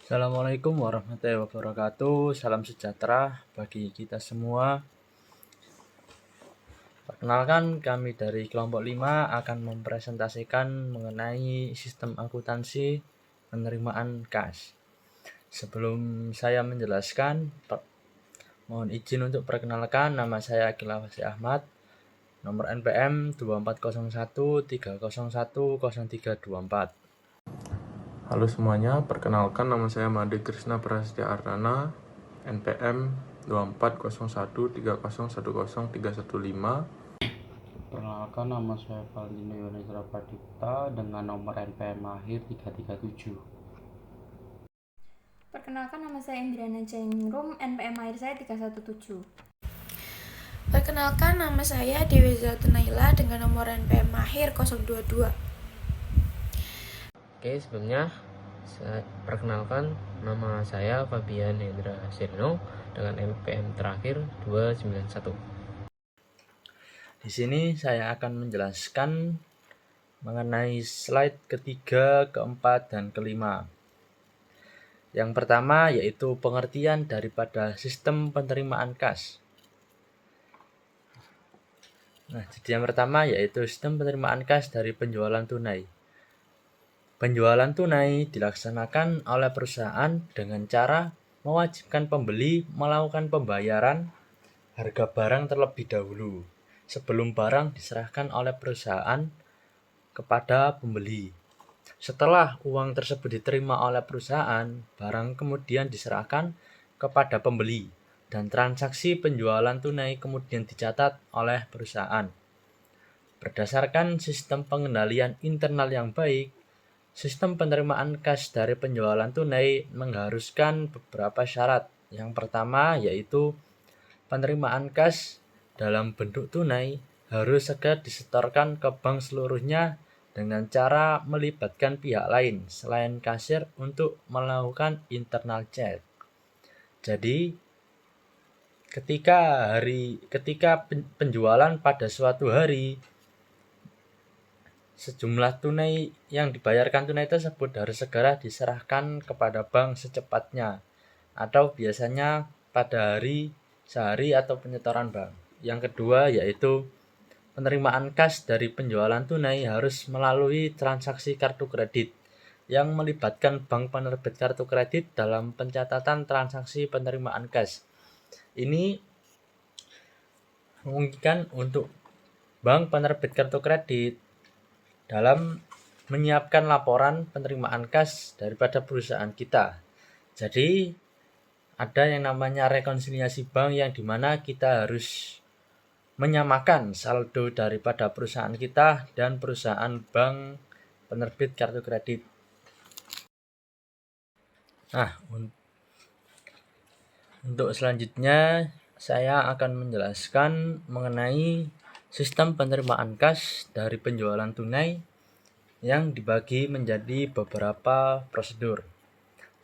Assalamualaikum warahmatullahi wabarakatuh. Salam sejahtera bagi kita semua. Perkenalkan, kami dari kelompok 5 akan mempresentasikan mengenai sistem akuntansi penerimaan kas. Sebelum saya menjelaskan, mohon izin untuk perkenalkan, nama saya Akil Afasi Ahmad, nomor NPM 240130100324. Halo semuanya, perkenalkan nama saya Made Krishna Prasetya Ardana, NPM 240130101315. Perkenalkan, nama saya Valentino Yonesra Pradipta dengan nomor NPM akhir 337. Perkenalkan, nama saya Indrana Cengrum, NPM akhir saya 317. Perkenalkan, nama saya Dewi Zatunaila dengan nomor NPM akhir 022. Oke, sebelumnya saya perkenalkan, nama saya Fabian Hendra Sirno dengan NPM terakhir 291. Di sini saya akan menjelaskan mengenai slide ketiga, keempat, dan kelima. Yang pertama yaitu pengertian daripada sistem penerimaan kas. Jadi yang pertama yaitu sistem penerimaan kas dari penjualan tunai. Penjualan tunai dilaksanakan oleh perusahaan dengan cara mewajibkan pembeli melakukan pembayaran harga barang terlebih dahulu sebelum barang diserahkan oleh perusahaan kepada pembeli. Setelah uang tersebut diterima oleh perusahaan, barang kemudian diserahkan kepada pembeli dan transaksi penjualan tunai kemudian dicatat oleh perusahaan. Berdasarkan sistem pengendalian internal yang baik, sistem penerimaan kas dari penjualan tunai mengharuskan beberapa syarat. Yang pertama yaitu penerimaan kas dalam bentuk tunai harus segera disetorkan ke bank seluruhnya dengan cara melibatkan pihak lain selain kasir untuk melakukan internal check. Jadi ketika penjualan pada suatu hari, sejumlah tunai yang dibayarkan tunai tersebut harus segera diserahkan kepada bank secepatnya atau biasanya pada sehari atau penyetoran bank. Yang kedua yaitu penerimaan kas dari penjualan tunai harus melalui transaksi kartu kredit yang melibatkan bank penerbit kartu kredit dalam pencatatan transaksi penerimaan kas. Ini memungkinkan untuk bank penerbit kartu kredit dalam menyiapkan laporan penerimaan kas daripada perusahaan kita. Jadi ada yang namanya rekonsiliasi bank yang dimana kita harus menyamakan saldo daripada perusahaan kita dan perusahaan bank penerbit kartu kredit. Untuk selanjutnya saya akan menjelaskan mengenai sistem penerimaan kas dari penjualan tunai yang dibagi menjadi beberapa prosedur.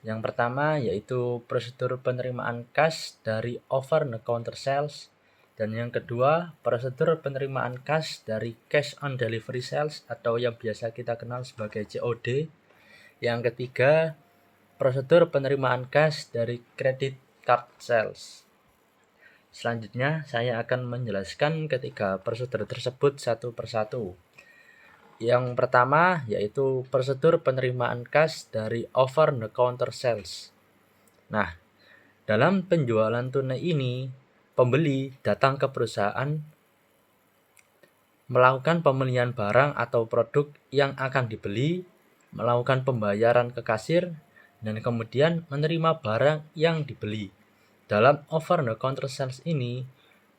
Yang pertama yaitu prosedur penerimaan kas dari over the counter sales, dan yang kedua prosedur penerimaan kas dari cash on delivery sales atau yang biasa kita kenal sebagai COD. Yang ketiga prosedur penerimaan kas dari credit card sales. Selanjutnya saya akan menjelaskan ketiga prosedur tersebut satu persatu. Yang pertama yaitu prosedur penerimaan kas dari over the counter sales. Dalam penjualan tunai ini, pembeli datang ke perusahaan melakukan pembelian barang atau produk yang akan dibeli, melakukan pembayaran ke kasir, dan kemudian menerima barang yang dibeli. Dalam over the counter sales ini,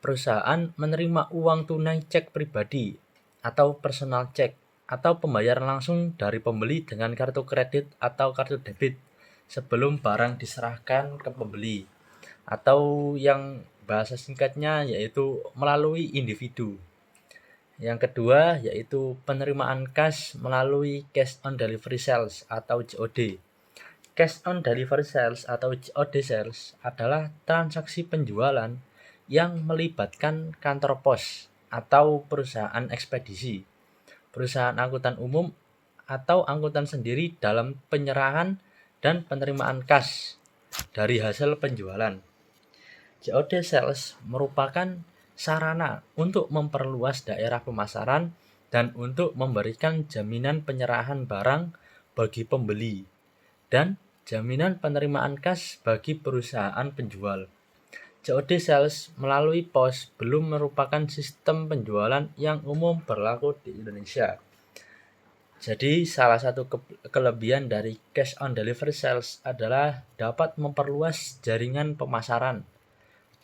perusahaan menerima uang tunai cek pribadi atau personal check atau pembayaran langsung dari pembeli dengan kartu kredit atau kartu debit sebelum barang diserahkan ke pembeli, atau yang bahasa singkatnya yaitu melalui individu. Yang kedua yaitu penerimaan kas melalui cash on delivery sales atau COD. Cash on delivery sales atau COD sales adalah transaksi penjualan yang melibatkan kantor pos atau perusahaan ekspedisi, perusahaan angkutan umum atau angkutan sendiri dalam penyerahan dan penerimaan kas dari hasil penjualan. COD sales merupakan sarana untuk memperluas daerah pemasaran dan untuk memberikan jaminan penyerahan barang bagi pembeli dan jaminan penerimaan kas bagi perusahaan penjual. COD sales melalui pos belum merupakan sistem penjualan yang umum berlaku di Indonesia. Jadi salah satu kelebihan dari cash on delivery sales adalah dapat memperluas jaringan pemasaran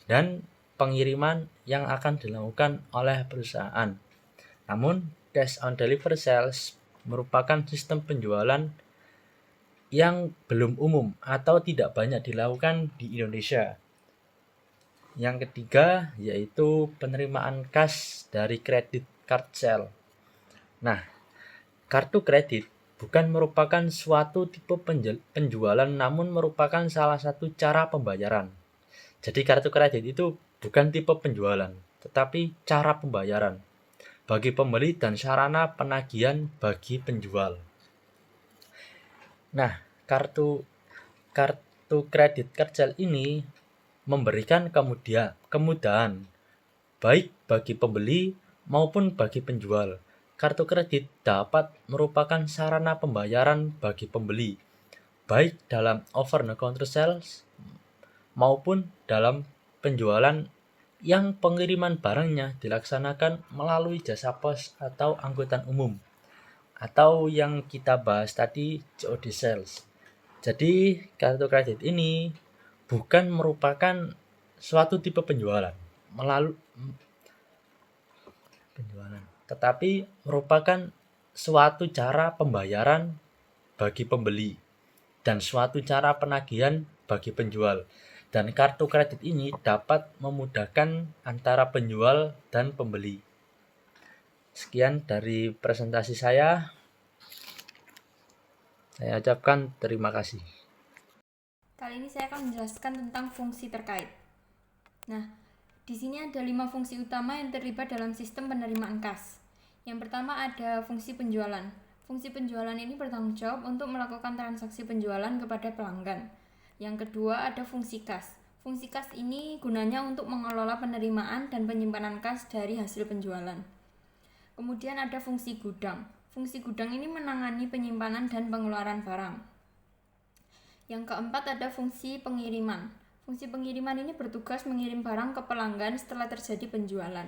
dan pengiriman yang akan dilakukan oleh perusahaan. Namun, cash on delivery sales merupakan sistem penjualan yang belum umum atau tidak banyak dilakukan di Indonesia. Yang ketiga yaitu penerimaan kas dari credit card sale. Nah, kartu kredit bukan merupakan suatu tipe penjualan namun merupakan salah satu cara pembayaran. Jadi kartu kredit itu bukan tipe penjualan, tetapi cara pembayaran bagi pembeli dan sarana penagihan bagi penjual. Nah, kartu kredit card sale ini memberikan kemudahan baik bagi pembeli maupun bagi penjual. Kartu kredit dapat merupakan sarana pembayaran bagi pembeli, baik dalam over the counter sales maupun dalam penjualan yang pengiriman barangnya dilaksanakan melalui jasa pos atau angkutan umum, atau yang kita bahas tadi COD sales. Jadi kartu kredit ini bukan merupakan suatu tipe penjualan, tetapi merupakan suatu cara pembayaran bagi pembeli dan suatu cara penagihan bagi penjual. Dan kartu kredit ini dapat memudahkan antara penjual dan pembeli. Sekian dari presentasi saya. Saya ucapkan terima kasih. Kali ini saya akan menjelaskan tentang fungsi terkait. Nah, di sini ada 5 fungsi utama yang terlibat dalam sistem penerimaan kas. Yang pertama ada fungsi penjualan. Fungsi penjualan ini bertanggung jawab untuk melakukan transaksi penjualan kepada pelanggan. Yang kedua ada fungsi kas. Fungsi kas ini gunanya untuk mengelola penerimaan dan penyimpanan kas dari hasil penjualan. Kemudian ada fungsi gudang. Fungsi gudang ini menangani penyimpanan dan pengeluaran barang. Yang keempat ada fungsi pengiriman. Fungsi pengiriman ini bertugas mengirim barang ke pelanggan setelah terjadi penjualan.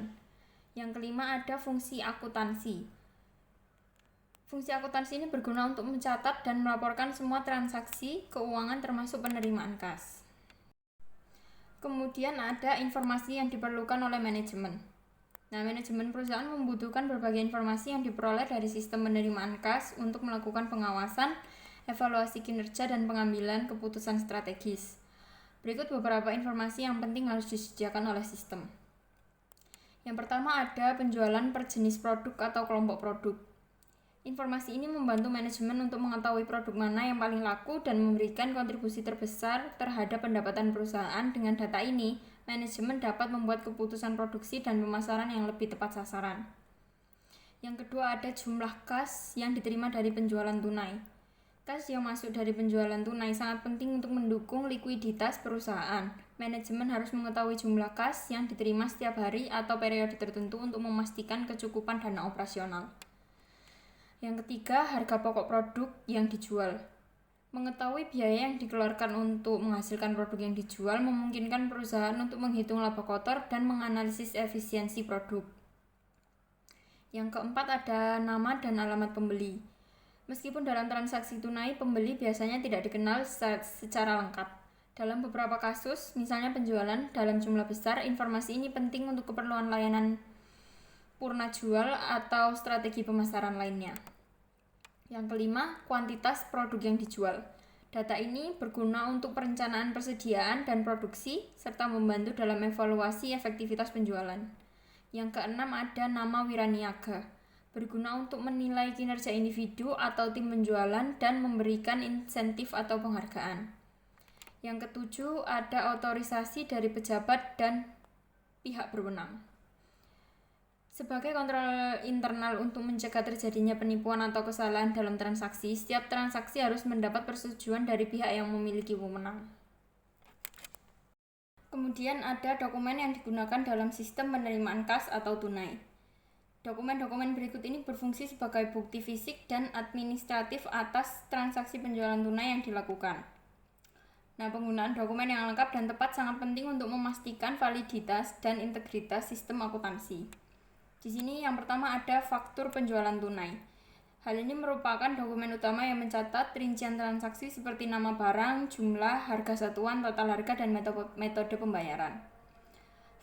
Yang kelima ada fungsi akuntansi. Fungsi akuntansi ini berguna untuk mencatat dan melaporkan semua transaksi keuangan termasuk penerimaan kas. Kemudian ada informasi yang diperlukan oleh manajemen. Nah, manajemen perusahaan membutuhkan berbagai informasi yang diperoleh dari sistem penerimaan kas untuk melakukan pengawasan, evaluasi kinerja, dan pengambilan keputusan strategis. Berikut beberapa informasi yang penting harus disediakan oleh sistem. Yang pertama ada penjualan per jenis produk atau kelompok produk. Informasi ini membantu manajemen untuk mengetahui produk mana yang paling laku dan memberikan kontribusi terbesar terhadap pendapatan perusahaan. Dengan data ini, manajemen dapat membuat keputusan produksi dan pemasaran yang lebih tepat sasaran. Yang kedua ada jumlah kas yang diterima dari penjualan tunai. Kas yang masuk dari penjualan tunai sangat penting untuk mendukung likuiditas perusahaan. Manajemen harus mengetahui jumlah kas yang diterima setiap hari atau periode tertentu untuk memastikan kecukupan dana operasional. Yang ketiga, harga pokok produk yang dijual. Mengetahui biaya yang dikeluarkan untuk menghasilkan produk yang dijual memungkinkan perusahaan untuk menghitung laba kotor dan menganalisis efisiensi produk. Yang keempat ada nama dan alamat pembeli. Meskipun dalam transaksi tunai, pembeli biasanya tidak dikenal secara lengkap. Dalam beberapa kasus, misalnya penjualan dalam jumlah besar, informasi ini penting untuk keperluan layanan purna jual atau strategi pemasaran lainnya. Yang kelima, kuantitas produk yang dijual. Data ini berguna untuk perencanaan persediaan dan produksi, serta membantu dalam evaluasi efektivitas penjualan. Yang keenam ada nama wiraniaga. Berguna untuk menilai kinerja individu atau tim penjualan dan memberikan insentif atau penghargaan. Yang ketujuh ada otorisasi dari pejabat dan pihak berwenang. Sebagai kontrol internal untuk mencegah terjadinya penipuan atau kesalahan dalam transaksi, setiap transaksi harus mendapat persetujuan dari pihak yang memiliki wewenang. Kemudian ada dokumen yang digunakan dalam sistem penerimaan kas atau tunai. Dokumen-dokumen berikut ini berfungsi sebagai bukti fisik dan administratif atas transaksi penjualan tunai yang dilakukan. Nah, penggunaan dokumen yang lengkap dan tepat sangat penting untuk memastikan validitas dan integritas sistem akuntansi. Di sini yang pertama ada faktur penjualan tunai. Hal ini merupakan dokumen utama yang mencatat rincian transaksi seperti nama barang, jumlah, harga satuan, total harga, dan metode pembayaran.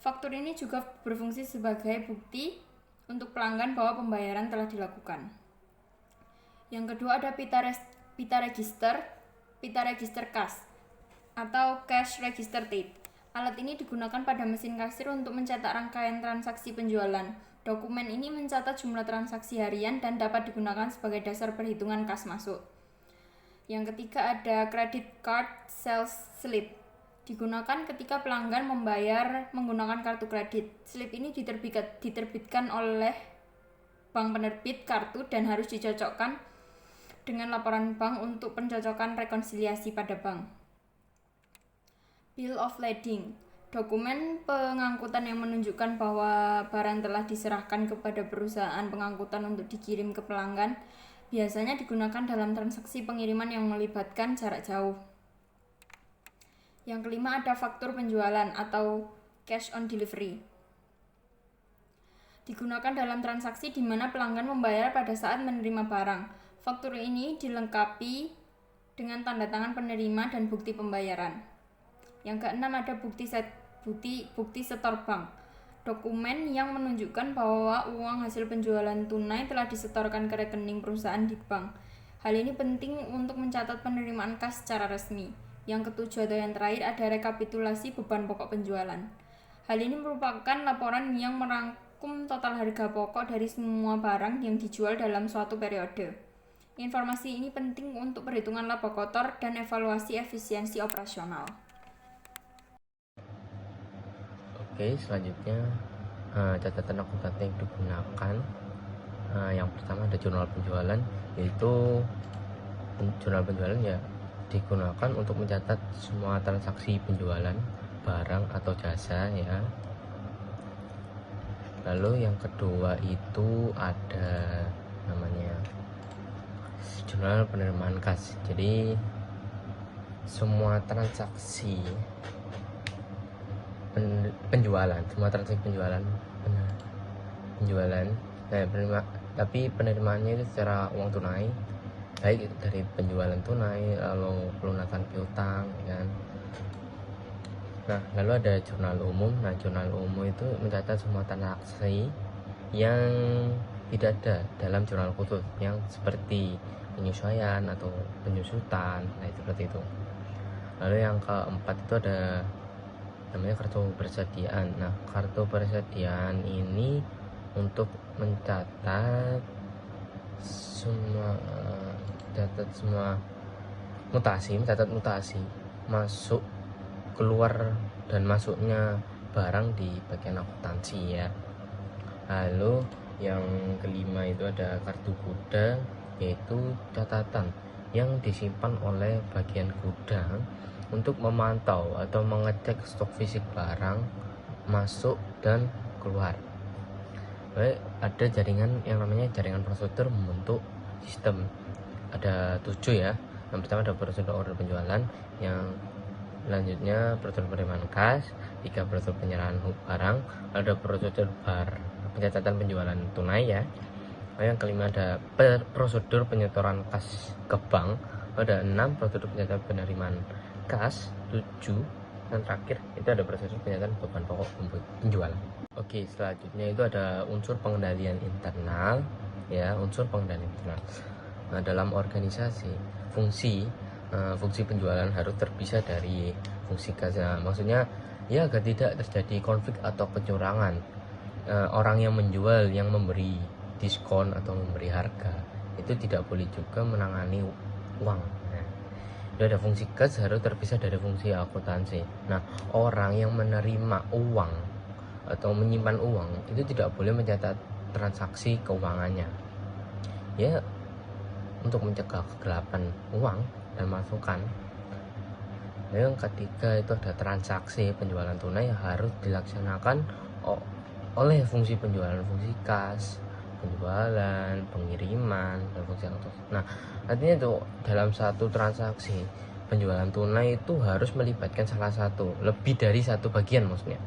Faktur ini juga berfungsi sebagai bukti untuk pelanggan bahwa pembayaran telah dilakukan. Yang kedua ada pita register kas atau cash register date. Alat ini digunakan pada mesin kasir untuk mencetak rangkaian transaksi penjualan. Dokumen ini mencatat jumlah transaksi harian dan dapat digunakan sebagai dasar perhitungan kas masuk. Yang ketiga ada credit card sales slip. Digunakan ketika pelanggan membayar menggunakan kartu kredit. Slip ini diterbitkan oleh bank penerbit kartu dan harus dicocokkan dengan laporan bank untuk pencocokan rekonsiliasi pada bank. Bill of lading. Dokumen pengangkutan yang menunjukkan bahwa barang telah diserahkan kepada perusahaan pengangkutan untuk dikirim ke pelanggan biasanya digunakan dalam transaksi pengiriman yang melibatkan jarak jauh. Yang kelima ada faktur penjualan atau cash on delivery. Digunakan dalam transaksi di mana pelanggan membayar pada saat menerima barang. Faktur ini dilengkapi dengan tanda tangan penerima dan bukti pembayaran. Yang keenam ada bukti setor bank. Dokumen yang menunjukkan bahwa uang hasil penjualan tunai telah disetorkan ke rekening perusahaan di bank. Hal ini penting untuk mencatat penerimaan kas secara resmi. Yang ketujuh atau yang terakhir ada rekapitulasi beban pokok penjualan. Hal ini merupakan laporan yang merangkum total harga pokok dari semua barang yang dijual dalam suatu periode. Informasi ini penting untuk perhitungan laba kotor dan evaluasi efisiensi operasional. Oke, selanjutnya catatan akuntansi yang digunakan. Yang pertama ada jurnal penjualan, yaitu jurnal penjualan ya digunakan untuk mencatat semua transaksi penjualan barang atau jasa ya. Lalu yang kedua itu ada namanya jurnal penerimaan kas. Jadi semua transaksi penjualan, tapi penerimaannya itu secara uang tunai, baik dari penjualan tunai lalu pelunasan piutang kan. Nah, lalu ada jurnal umum. Nah, jurnal umum itu mencatat semua transaksi yang tidak ada dalam jurnal khusus yang seperti penyesuaian atau penyusutan, nah seperti itu. Lalu yang keempat itu ada namanya kartu persediaan. Nah, kartu persediaan ini untuk mencatat semua mutasi masuk keluar dan masuknya barang di bagian akuntansi ya. Lalu yang kelima itu ada kartu kuda, yaitu catatan yang disimpan oleh bagian gudang untuk memantau atau mengecek stok fisik barang masuk dan keluar. Baik, ada jaringan yang namanya jaringan prosedur membentuk sistem. Ada 7 ya. Yang pertama ada prosedur order penjualan, yang selanjutnya prosedur penerimaan kas, 3 prosedur penyerahan barang, ada prosedur pencatatan penjualan tunai ya. Yang kelima ada prosedur penyetoran kas ke bank, ada 6 prosedur pencatatan penerimaan kas, 7, dan terakhir itu ada prosedur penyerahan beban pokok penjualan. Oke, selanjutnya itu ada unsur pengendalian internal ya, unsur pengendalian internal. Nah, dalam organisasi fungsi penjualan harus terpisah dari fungsi kas. Nah, maksudnya ya agar tidak terjadi konflik atau kecurangan. Orang yang menjual, yang memberi diskon atau memberi harga itu tidak boleh juga menangani uang. Ada fungsi kas harus terpisah dari fungsi akuntansi. Nah, orang yang menerima uang atau menyimpan uang itu tidak boleh mencatat transaksi keuangannya. Ya, untuk mencegah kegelapan uang dan masukan. Yang ketiga itu ada transaksi penjualan tunai yang harus dilaksanakan oleh fungsi penjualan, fungsi kas, penjualan, pengiriman, dan fungsi auto. Nah, artinya itu dalam satu transaksi penjualan tunai itu harus melibatkan salah satu, lebih dari satu bagian maksudnya.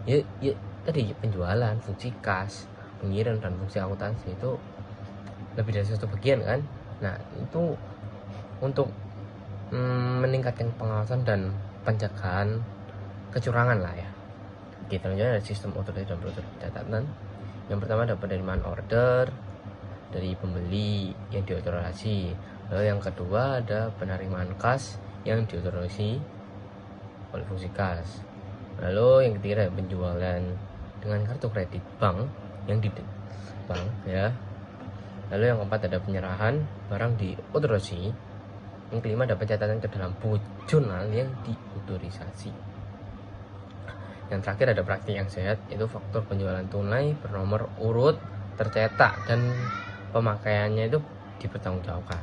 Ya tadi penjualan, fungsi kas, pengirim, dan fungsi akuntansi itu lebih dari satu bagian kan. Nah, itu untuk meningkatkan pengawasan dan pencegahan kecurangan lah ya. Kita lanjut ada sistem otorisasi dan prosedur pencatatan. Yang pertama ada penerimaan order dari pembeli yang diotorisasi. Lalu yang kedua ada penerimaan kas yang diotorisasi oleh fungsi kas. Lalu yang ketiga ada penjualan dengan kartu kredit bank yang di bank ya. Lalu yang keempat ada penyerahan barang diotorisasi. Yang kelima ada pencatatan ke dalam buku jurnal yang diotorisasi. Yang terakhir ada praktik yang sehat, yaitu faktur penjualan tunai bernomor urut tercetak dan pemakaiannya itu dipertanggungjawabkan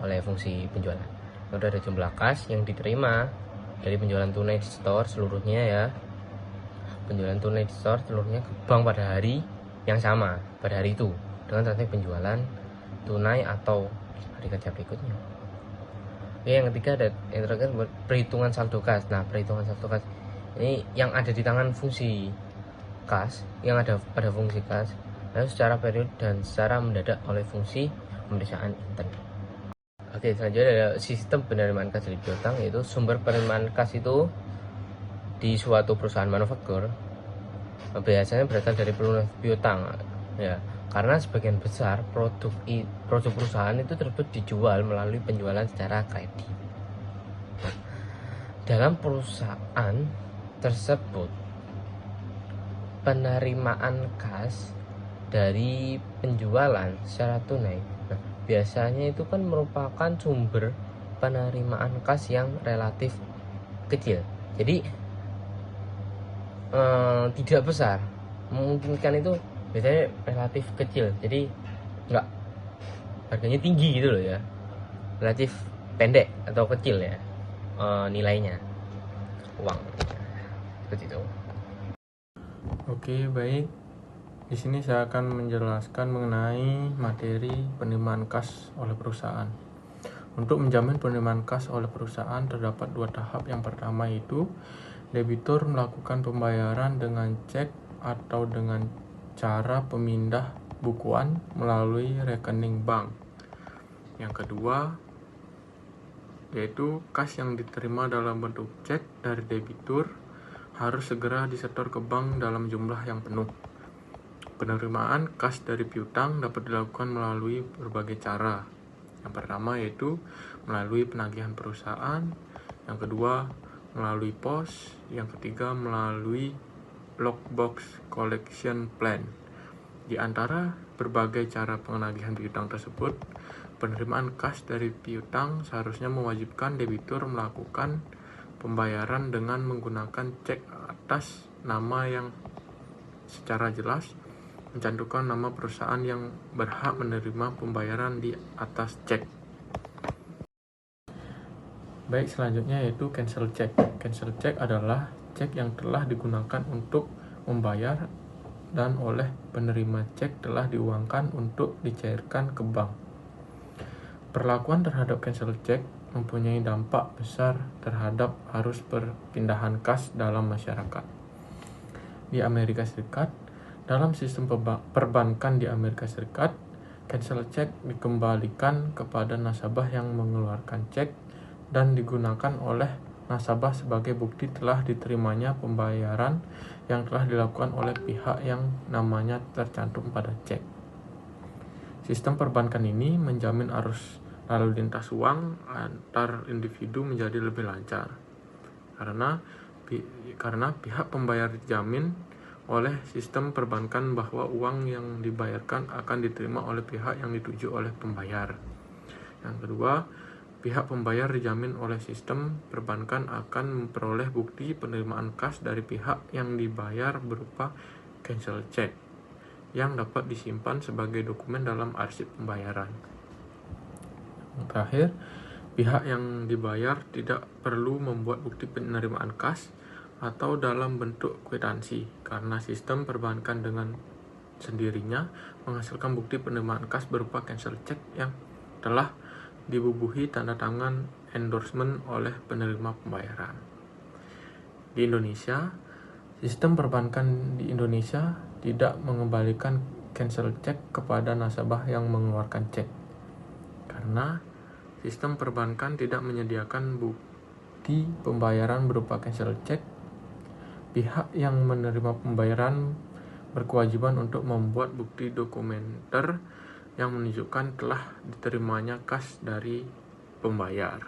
oleh fungsi penjualan. Lalu ada jumlah kas yang diterima dari penjualan tunai di store seluruhnya ya. Penjualan tunai di store seluruhnya ke bank pada hari yang sama pada hari itu dengan transaksi penjualan tunai atau hari kerja berikutnya. Oke, yang ketiga ada yang terakhir perhitungan saldo kas. Nah, perhitungan saldo kas ini yang ada di tangan fungsi kas, yang ada pada fungsi kas, lalu secara periode dan secara mendadak oleh fungsi pemeriksaan intern. Oke, selanjutnya ada sistem penerimaan kas dari piutang, yaitu sumber penerimaan kas itu di suatu perusahaan manufaktur biasanya berasal dari pelunas piutang ya, karena sebagian besar produk perusahaan itu tersebut dijual melalui penjualan secara kredit. Nah, dalam perusahaan tersebut penerimaan kas dari penjualan secara tunai, nah, biasanya itu kan merupakan sumber penerimaan kas yang relatif kecil, jadi tidak besar, memungkinkan itu biasanya relatif kecil, jadi nggak harganya tinggi gitu loh ya, relatif pendek atau kecil ya nilainya uang seperti itu. Oke, baik. Di sini saya akan menjelaskan mengenai materi penerimaan kas oleh perusahaan. Untuk menjamin penerimaan kas oleh perusahaan terdapat dua tahap. Yang pertama itu debitur melakukan pembayaran dengan cek atau dengan cara pemindah bukuan melalui rekening bank. Yang kedua yaitu kas yang diterima dalam bentuk cek dari debitur harus segera disetor ke bank dalam jumlah yang penuh. Penerimaan kas dari piutang dapat dilakukan melalui berbagai cara. Yang pertama yaitu melalui penagihan perusahaan, yang kedua melalui pos, yang ketiga melalui lockbox collection plan. Di antara berbagai cara penagihan piutang tersebut, penerimaan kas dari piutang seharusnya mewajibkan debitur melakukan pembayaran dengan menggunakan cek atas nama yang secara jelas mencantumkan nama perusahaan yang berhak menerima pembayaran di atas cek. Baik, selanjutnya yaitu cancel check. Cancel check adalah cek yang telah digunakan untuk membayar dan oleh penerima cek telah diuangkan untuk dicairkan ke bank. Perlakuan terhadap cancel check mempunyai dampak besar terhadap arus perpindahan kas dalam masyarakat. Di Amerika Serikat, dalam sistem perbankan di Amerika Serikat, cancel check dikembalikan kepada nasabah yang mengeluarkan cek dan digunakan oleh nasabah sebagai bukti telah diterimanya pembayaran yang telah dilakukan oleh pihak yang namanya tercantum pada cek. Sistem perbankan ini menjamin arus lalu lintas uang antar individu menjadi lebih lancar karena pihak pembayar dijamin oleh sistem perbankan bahwa uang yang dibayarkan akan diterima oleh pihak yang dituju oleh pembayar. Yang kedua, Pihak pembayar dijamin oleh sistem perbankan akan memperoleh bukti penerimaan kas dari pihak yang dibayar berupa cancel check yang dapat disimpan sebagai dokumen dalam arsip pembayaran. Yang terakhir, pihak yang dibayar tidak perlu membuat bukti penerimaan kas atau dalam bentuk kwitansi karena sistem perbankan dengan sendirinya menghasilkan bukti penerimaan kas berupa cancel check yang telah dibubuhi tanda tangan endorsement oleh penerima pembayaran. Di Indonesia, sistem perbankan di Indonesia tidak mengembalikan cancel check kepada nasabah yang mengeluarkan cek karena sistem perbankan tidak menyediakan bukti pembayaran berupa cancel check. Pihak yang menerima pembayaran berkewajiban untuk membuat bukti dokumenter yang menunjukkan telah diterimanya kas dari pembayar.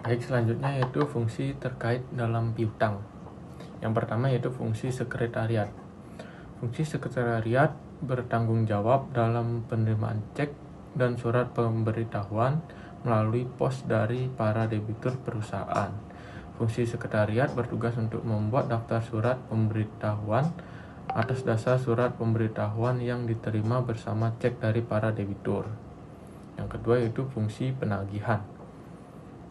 Baik, selanjutnya yaitu fungsi terkait dalam piutang. Yang pertama yaitu fungsi sekretariat. Fungsi sekretariat bertanggung jawab dalam penerimaan cek dan surat pemberitahuan melalui pos dari para debitur perusahaan. Fungsi sekretariat bertugas untuk membuat daftar surat pemberitahuan atas dasar surat pemberitahuan yang diterima bersama cek dari para debitur. Yang kedua yaitu fungsi penagihan.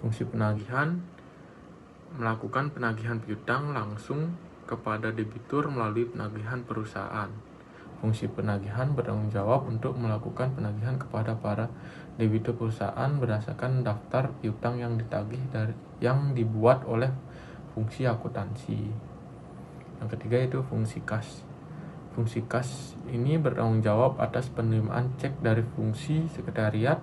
Fungsi penagihan melakukan penagihan piutang langsung kepada debitur melalui penagihan perusahaan. Fungsi penagihan bertanggung jawab untuk melakukan penagihan kepada para debitur perusahaan berdasarkan daftar piutang yang ditagih yang dibuat oleh fungsi akuntansi. Yang ketiga itu fungsi kas. Fungsi kas ini bertanggung jawab atas penerimaan cek dari fungsi sekretariat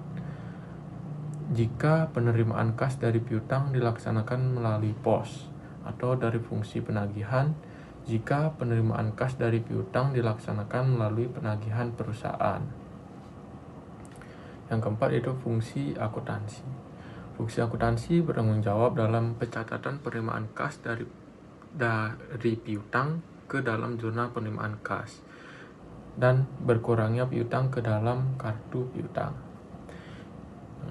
jika penerimaan kas dari piutang dilaksanakan melalui pos, atau dari fungsi penagihan jika penerimaan kas dari piutang dilaksanakan melalui penagihan perusahaan. Yang keempat itu fungsi akuntansi. Fungsi akuntansi bertanggung jawab dalam pencatatan penerimaan kas dari piutang ke dalam jurnal penerimaan kas dan berkurangnya piutang ke dalam kartu piutang.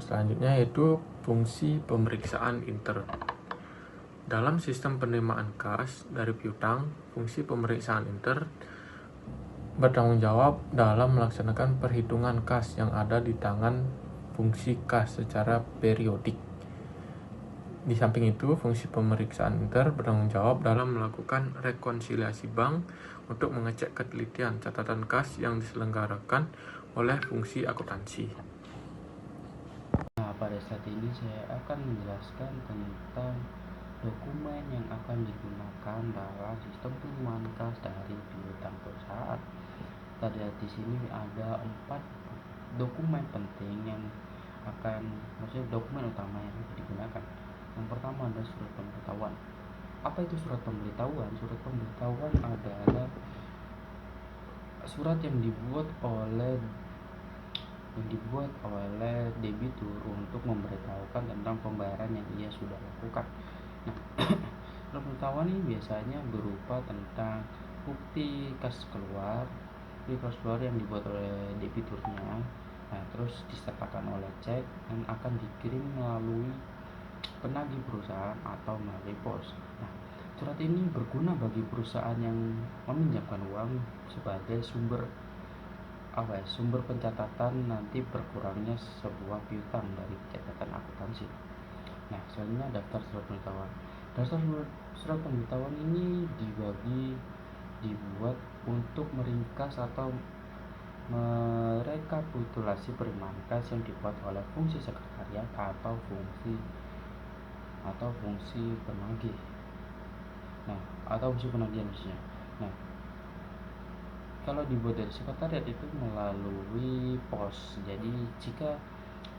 Selanjutnya yaitu fungsi pemeriksaan intern. Dalam sistem penerimaan kas dari piutang, fungsi pemeriksaan intern bertanggung jawab dalam melaksanakan perhitungan kas yang ada di tangan fungsi kas secara periodik. Di samping itu, fungsi pemeriksaan intern bertanggung jawab dalam melakukan rekonsiliasi bank untuk mengecek ketelitian catatan kas yang diselenggarakan oleh fungsi akuntansi. Nah, pada saat ini saya akan menjelaskan tentang dokumen yang akan digunakan dalam sistem penerimaan kas dari piutang perusahaan. Tadi di sini ada 4 dokumen penting yang maksudnya dokumen utama yang digunakan. Yang pertama adalah surat pemberitahuan. Apa itu surat pemberitahuan? Surat pemberitahuan adalah surat yang dibuat oleh debitur untuk memberitahukan tentang pembayaran yang ia sudah lakukan. Nah, surat pemberitahuan ini biasanya berupa tentang bukti kas keluar yang dibuat oleh debiturnya. Nah, terus disertakan oleh cek dan akan dikirim melalui penagih perusahaan atau melalui pos. Nah, surat ini berguna bagi perusahaan yang meminjamkan uang sebagai sumber pencatatan nanti berkurangnya sebuah piutang dari catatan akuntansi. Nah, selanjutnya daftar surat pemberitahuan. Daftar surat pemberitahuan ini dibuat untuk meringkas atau merekapitulasi penerimaan kas yang dibuat oleh fungsi sekretariat atau fungsi penagih. Nah, atau fungsi penagihan maksudnya. Nah, kalau dibuat dari sekretariat itu melalui pos. Jadi jika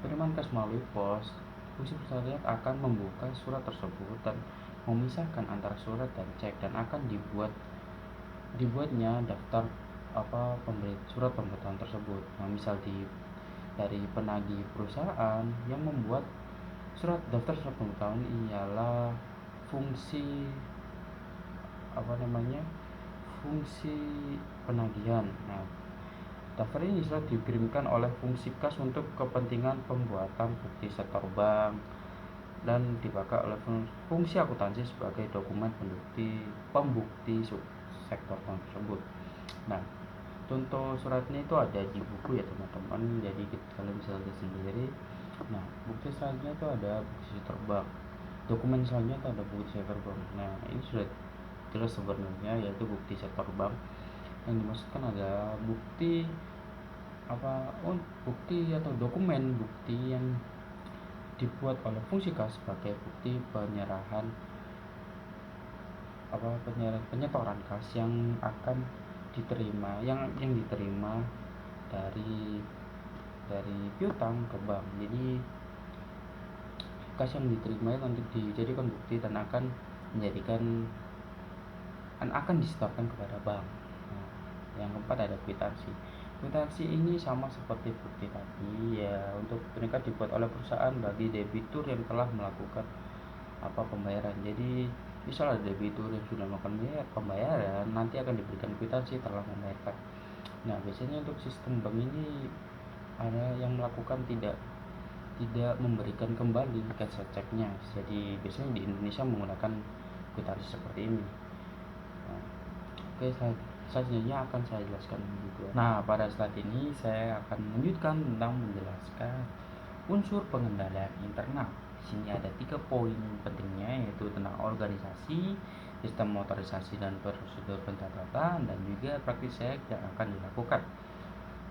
penerimaan kas melalui pos, fungsi sekretariat akan membuka surat tersebut dan memisahkan antara surat dan cek dan akan dibuatnya daftar surat pemberitahuan tersebut. Nah, misal dari penagih perusahaan yang membuat daftar surat pemberitahuan ialah fungsi fungsi penagihan. Nah, Daftar ini sudah dikirimkan oleh fungsi kas untuk kepentingan pembuatan bukti setor bank dan dipakai oleh fungsi akuntansi sebagai dokumen pembukti sektor bank tersebut. Nah, contoh suratnya itu ada di buku ya teman-teman, jadi kalian bisa lihat sendiri. Nah, bukti selanjutnya itu ada bukti setor bank, dokumen selanjutnya itu ada bukti setor bank. Nah, ini sudah jelas sebenarnya, yaitu bukti setor bank. Yang dimaksudkan adalah bukti bukti atau dokumen bukti yang dibuat oleh fungsi kas sebagai bukti penyetoran kas yang akan diterima dari piutang ke bank. Jadi kas yang diterima itu nanti dijadikan bukti dan akan disetorkan kepada bank. Nah, yang keempat ada kwitansi. Kwitansi ini sama seperti bukti tadi ya, untuk mereka dibuat oleh perusahaan bagi debitur yang telah melakukan pembayaran. Jadi misal ada debitur yang sudah melakukan pembayaran, nanti akan diberikan kwitansi telah membayarkan. Nah, biasanya untuk sistem bank ini ada yang melakukan tidak memberikan kembali cash check-nya. Jadi biasanya di Indonesia menggunakan kwitansi seperti ini. Nah, oke, selanjutnya akan saya jelaskan juga. Nah, pada slide ini saya akan melanjutkan tentang menjelaskan unsur pengendalian internal. Di sini ada 3 poin pentingnya, yaitu tentang organisasi, sistem otorisasi dan prosedur pencatatan, dan juga praktik yang akan dilakukan.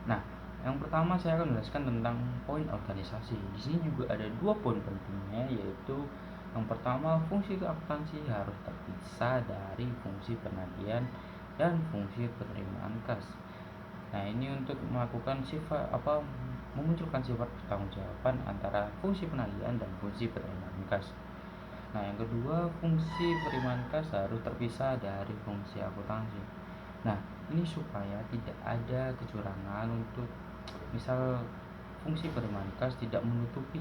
Nah, yang pertama saya akan menjelaskan tentang poin organisasi. Di sini juga ada 2 poin pentingnya, yaitu yang pertama, fungsi akuntansi harus terpisah dari fungsi penagihan dan fungsi penerimaan kas. Nah, ini untuk memunculkan sifat pertanggungjawaban antara fungsi penagihan dan fungsi penerimaan kas. Nah, yang kedua, fungsi penerimaan kas harus terpisah dari fungsi akuntansi. Nah, ini supaya tidak ada kecurangan, untuk misal fungsi penerimaan kas tidak menutupi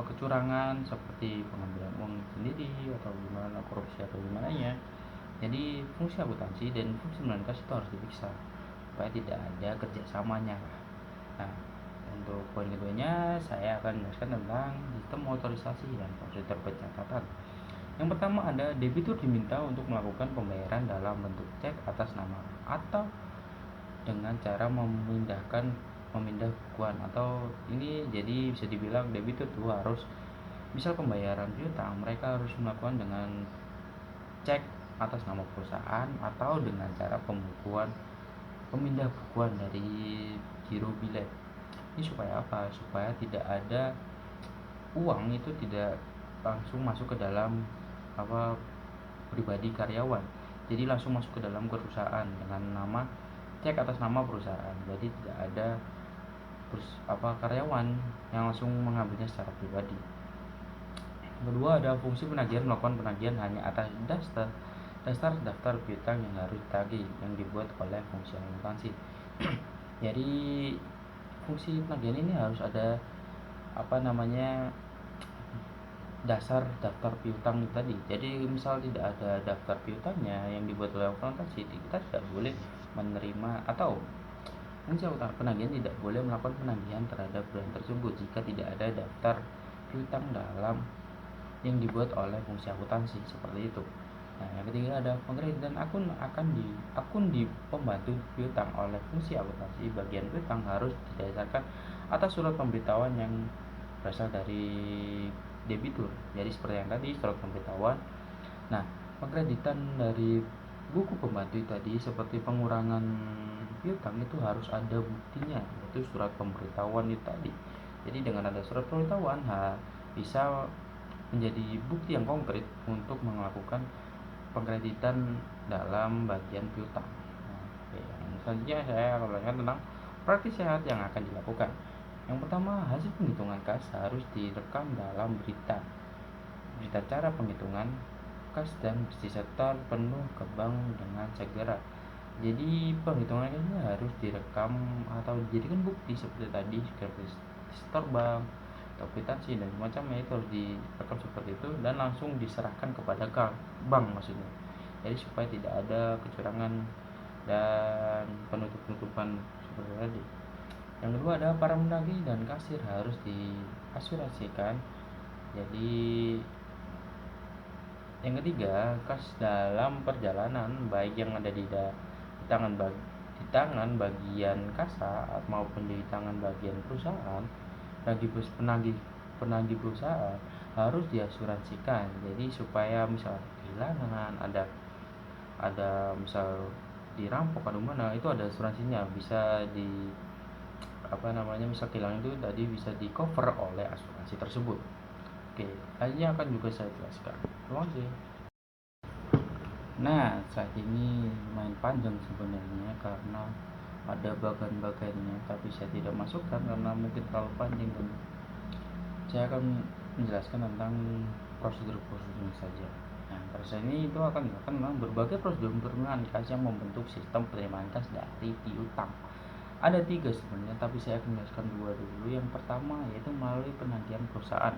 kecurangan seperti pengambilan uang sendiri atau gimana, korupsi atau gimana ya. Jadi fungsi akuntansi dan fungsi penerimaan kas itu harus dipisah supaya tidak ada kerjasamanya. Nah, untuk poin keduanya saya akan menjelaskan tentang sistem otorisasi dan prosedur pencatatan. Yang pertama ada debitur diminta untuk melakukan pembayaran dalam bentuk cek atas nama atau dengan cara memindah bukuan, atau ini jadi bisa dibilang debitur itu harus, misal pembayaran piutang, mereka harus melakukan dengan cek atas nama perusahaan atau dengan cara pemindah bukuan dari giro bilet. Ini supaya apa? Supaya tidak ada uang itu tidak langsung masuk ke dalam pribadi karyawan, jadi langsung masuk ke dalam perusahaan dengan nama cek atas nama perusahaan. Jadi tidak ada karyawan yang langsung mengambilnya secara pribadi. Kedua ada fungsi penagihan, melakukan penagihan hanya atas daftar piutang yang harus ditagih yang dibuat oleh fungsi akuntansi. Jadi fungsi penagihan ini harus ada dasar daftar piutang tadi. Jadi misal tidak ada daftar piutangnya yang dibuat oleh akuntansi, kita tidak boleh menerima, atau fungsi penagihan tidak boleh melakukan penagihan terhadap brand tersebut jika tidak ada daftar piutang dalam yang dibuat oleh fungsi akuntansi, seperti itu. Nah, yang ketiga ada pengkreditan akun di pembantu piutang oleh fungsi akuntansi. Bagian piutang harus didasarkan atas surat pemberitahuan yang berasal dari debitur. Jadi seperti yang tadi, surat pemberitahuan. Nah, pengkreditan dari buku pembantu tadi seperti pengurangan piutang itu harus ada buktinya, yaitu surat pemberitahuan itu tadi. Jadi dengan ada surat pemberitahuan bisa menjadi bukti yang konkret untuk melakukan pengkreditan dalam bagian piutang. Selanjutnya saya akan menjelaskan tentang praktik sehat yang akan dilakukan. Yang pertama, hasil penghitungan kas harus direkam dalam berita cara penghitungan kas dan disetor penuh ke bank dengan segera. Jadi penghitungan ini harus direkam atau dijadikan bukti seperti tadi, seperti setor bank atau kwitansi dan semacamnya, itu harus direkam seperti itu dan langsung diserahkan kepada bank maksudnya. Jadi supaya tidak ada kecurangan dan penutupan seperti tadi. Yang kedua ada para penagih dan kasir harus diasuransikan. Jadi yang ketiga, kas dalam perjalanan baik yang ada di tangan bagian kasa maupun di tangan bagian perusahaan bagi penagih perusahaan harus diasuransikan. Jadi supaya misal kehilangan, ada misal dirampok atau mana, itu ada asuransinya, bisa misal kehilangan itu tadi bisa di cover oleh asuransi tersebut. Oke, akhirnya akan juga saya jelaskan. Terima kasih. Nah, saat ini lumayan panjang sebenarnya karena ada bagian-bagiannya, tapi saya tidak masukkan karena mungkin terlalu panjang dan saya akan menjelaskan tentang prosedur-prosedurnya saja. Nah, proses ini itu akan tentang berbagai prosedur penerimaan kas yang membentuk sistem penerimaan kas dari piutang. Ada 3 sebenarnya, tapi saya akan menjelaskan 2 dulu. Yang pertama yaitu melalui penagihan perusahaan.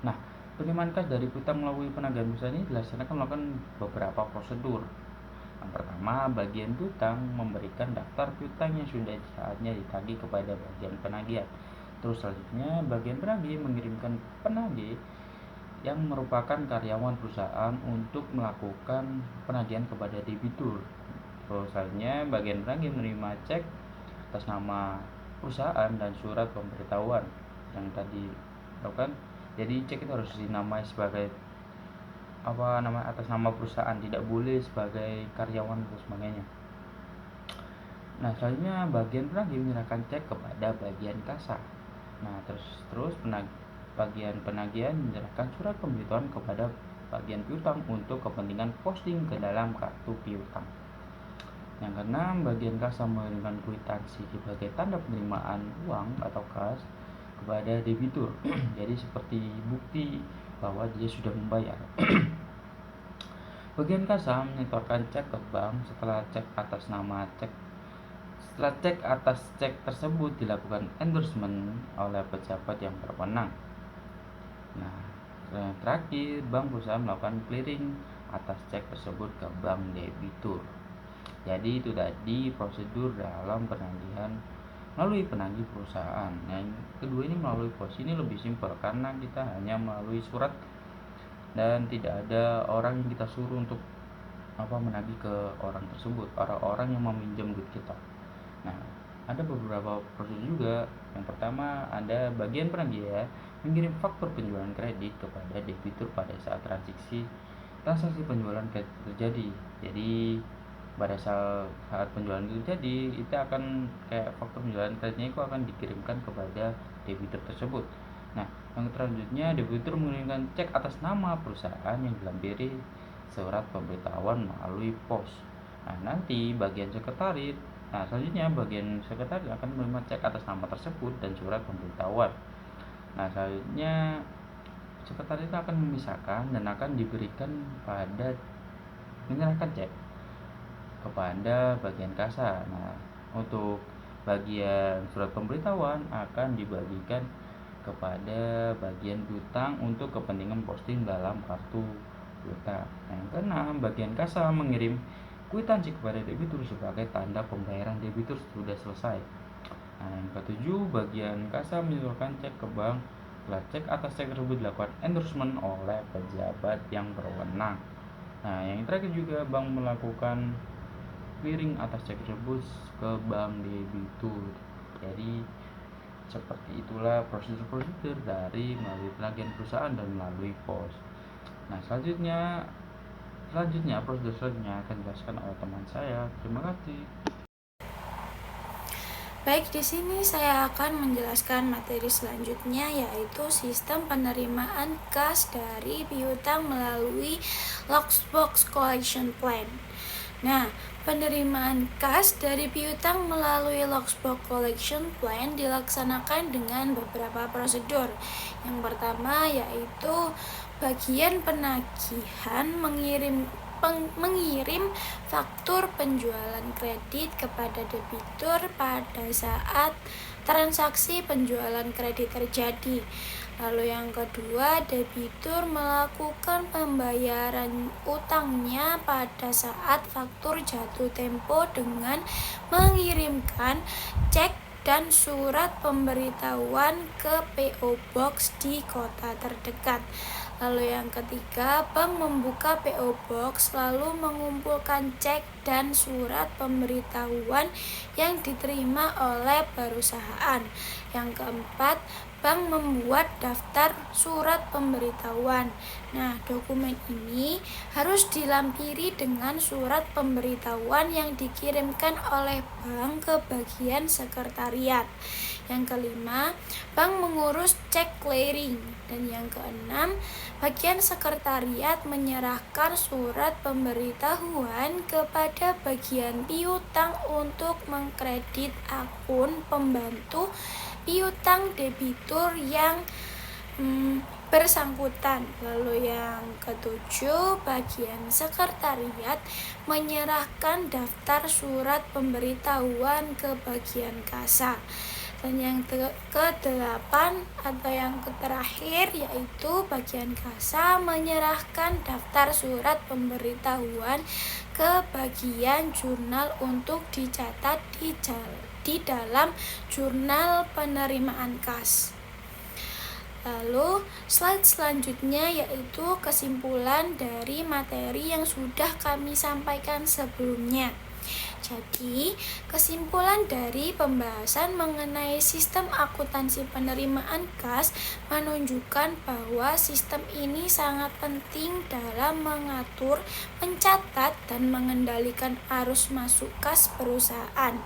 Nah, penerimaan kas dari piutang melalui penagihan perusahaan ini dilaksanakan melakukan beberapa prosedur. Yang pertama, bagian piutang memberikan daftar piutang yang sudah saatnya ditagih kepada bagian penagihan. Terus selanjutnya, bagian penagih mengirimkan penagih yang merupakan karyawan perusahaan untuk melakukan penagihan kepada debitur. Terus selanjutnya, bagian penagih menerima cek atas nama perusahaan dan surat pemberitahuan yang tadi lakukan. Jadi cek itu harus dinamai sebagai atas nama perusahaan, tidak boleh sebagai karyawan dan sebagainya. Nah, selanjutnya bagian penagih menyerahkan cek kepada bagian kasa. Nah, terus bagian penagihan menyerahkan surat pemberitahuan kepada bagian piutang untuk kepentingan posting ke dalam kartu piutang. Yang keenam, bagian kasa mengirimkan kwitansi sebagai tanda penerimaan uang atau kas kepada debitur. Jadi seperti bukti bahwa dia sudah membayar. Bagian kasa menyetorkan cek ke bank setelah cek atas cek tersebut dilakukan endorsement oleh pejabat yang berwenang. Nah, yang terakhir, bank berusaha melakukan clearing atas cek tersebut ke bank debitur. Jadi itu tadi prosedur dalam penagihan melalui penagih perusahaan. Yang kedua ini melalui pos, ini lebih simpel karena kita hanya melalui surat dan tidak ada orang yang kita suruh untuk menagih ke orang tersebut, orang yang meminjam duit kita. Nah, ada beberapa prosedur juga. Yang pertama ada bagian penagih mengirim faktur penjualan kredit kepada debitur pada saat transaksi penjualan kredit terjadi. Jadi pada saat penjualan itu terjadi, itu akan kayak faktur penjualan kreditnya itu akan dikirimkan kepada debitur tersebut. Nah, yang selanjutnya debitur mengirimkan cek atas nama perusahaan yang dilampiri surat pemberitahuan melalui pos. Nah, nanti selanjutnya bagian sekretariat akan menerima cek atas nama tersebut dan surat pemberitahuan. Nah, selanjutnya sekretariat akan memisahkan dan akan menyerahkan cek kepada bagian kasa. Nah, untuk bagian surat pemberitahuan akan dibagikan kepada bagian piutang untuk kepentingan posting dalam kartu piutang. Yang keenam, bagian kasa mengirim kwitansi kepada debitur sebagai tanda pembayaran debitur sudah selesai. Nah, yang ketujuh, bagian kasa menyetorkan cek ke bank. Setelah cek atas cek tersebut dilakukan endorsement oleh pejabat yang berwenang. Nah, yang terakhir juga bank melakukan clearing atas cek tersebut ke bank debitur. Jadi seperti itulah prosedur-prosedur dari melalui penagihan perusahaan dan melalui pos. Nah, selanjutnya prosedur selanjutnya akan dijelaskan oleh teman saya. Terima kasih. Baik, di sini saya akan menjelaskan materi selanjutnya, yaitu sistem penerimaan kas dari piutang melalui Lockbox Collection Plan. Nah, penerimaan kas dari piutang melalui Lockbox Collection Plan dilaksanakan dengan beberapa prosedur. Yang pertama yaitu bagian penagihan mengirim mengirim faktur penjualan kredit kepada debitur pada saat transaksi penjualan kredit terjadi. Lalu yang kedua, debitur melakukan pembayaran utangnya pada saat faktur jatuh tempo dengan mengirimkan cek dan surat pemberitahuan ke PO Box di kota terdekat. Lalu yang ketiga, bank membuka PO Box lalu mengumpulkan cek dan surat pemberitahuan yang diterima oleh perusahaan. Yang keempat, bank membuat daftar surat pemberitahuan. Nah, dokumen ini harus dilampiri dengan surat pemberitahuan yang dikirimkan oleh bank ke bagian sekretariat. Yang kelima, bank mengurus cek clearing. Dan yang keenam, bagian sekretariat menyerahkan surat pemberitahuan kepada bagian piutang untuk mengkredit akun pembantu piutang debitur yang bersangkutan. Lalu yang ketujuh, bagian sekretariat menyerahkan daftar surat pemberitahuan ke bagian kasa. Dan yang ke-8 atau yang terakhir yaitu bagian kasa menyerahkan daftar surat pemberitahuan ke bagian jurnal untuk dicatat di dalam jurnal penerimaan kas. Lalu slide selanjutnya yaitu kesimpulan dari materi yang sudah kami sampaikan sebelumnya. Jadi, kesimpulan dari pembahasan mengenai sistem akuntansi penerimaan kas menunjukkan bahwa sistem ini sangat penting dalam mengatur, mencatat, dan mengendalikan arus masuk kas perusahaan.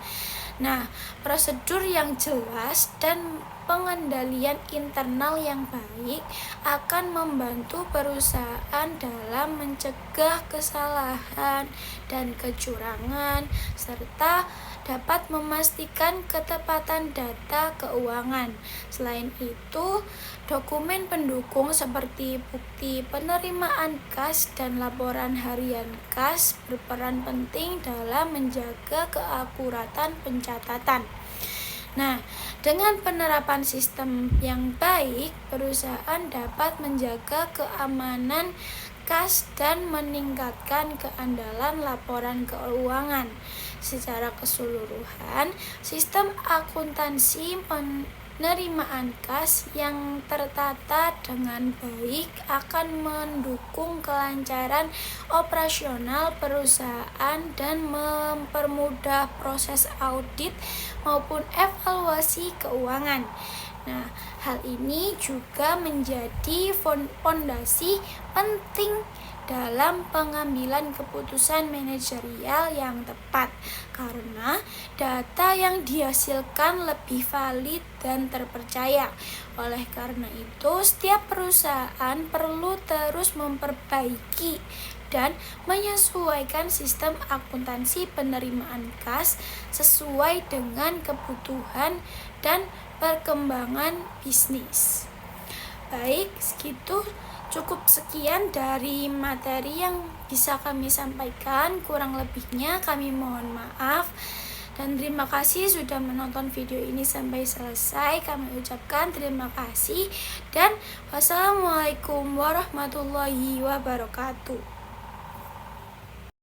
Nah, prosedur yang jelas dan pengendalian internal yang baik akan membantu perusahaan dalam mencegah kesalahan dan kecurangan serta dapat memastikan ketepatan data keuangan. Selain itu, dokumen pendukung seperti bukti penerimaan kas dan laporan harian kas berperan penting dalam menjaga keakuratan pencatatan. Nah, dengan penerapan sistem yang baik, perusahaan dapat menjaga keamanan kas dan meningkatkan keandalan laporan keuangan. Secara keseluruhan, sistem akuntansi penerimaan kas yang tertata dengan baik akan mendukung kelancaran operasional perusahaan dan mempermudah proses audit maupun evaluasi keuangan. Nah, hal ini juga menjadi fondasi penting dalam pengambilan keputusan manajerial yang tepat karena data yang dihasilkan lebih valid dan terpercaya. Oleh karena itu, setiap perusahaan perlu terus memperbaiki dan menyesuaikan sistem akuntansi penerimaan kas sesuai dengan kebutuhan dan perkembangan bisnis. Baik, cukup sekian dari materi yang bisa kami sampaikan. Kurang lebihnya kami mohon maaf. Dan terima kasih sudah menonton video ini sampai selesai. Kami ucapkan terima kasih dan wassalamualaikum warahmatullahi wabarakatuh.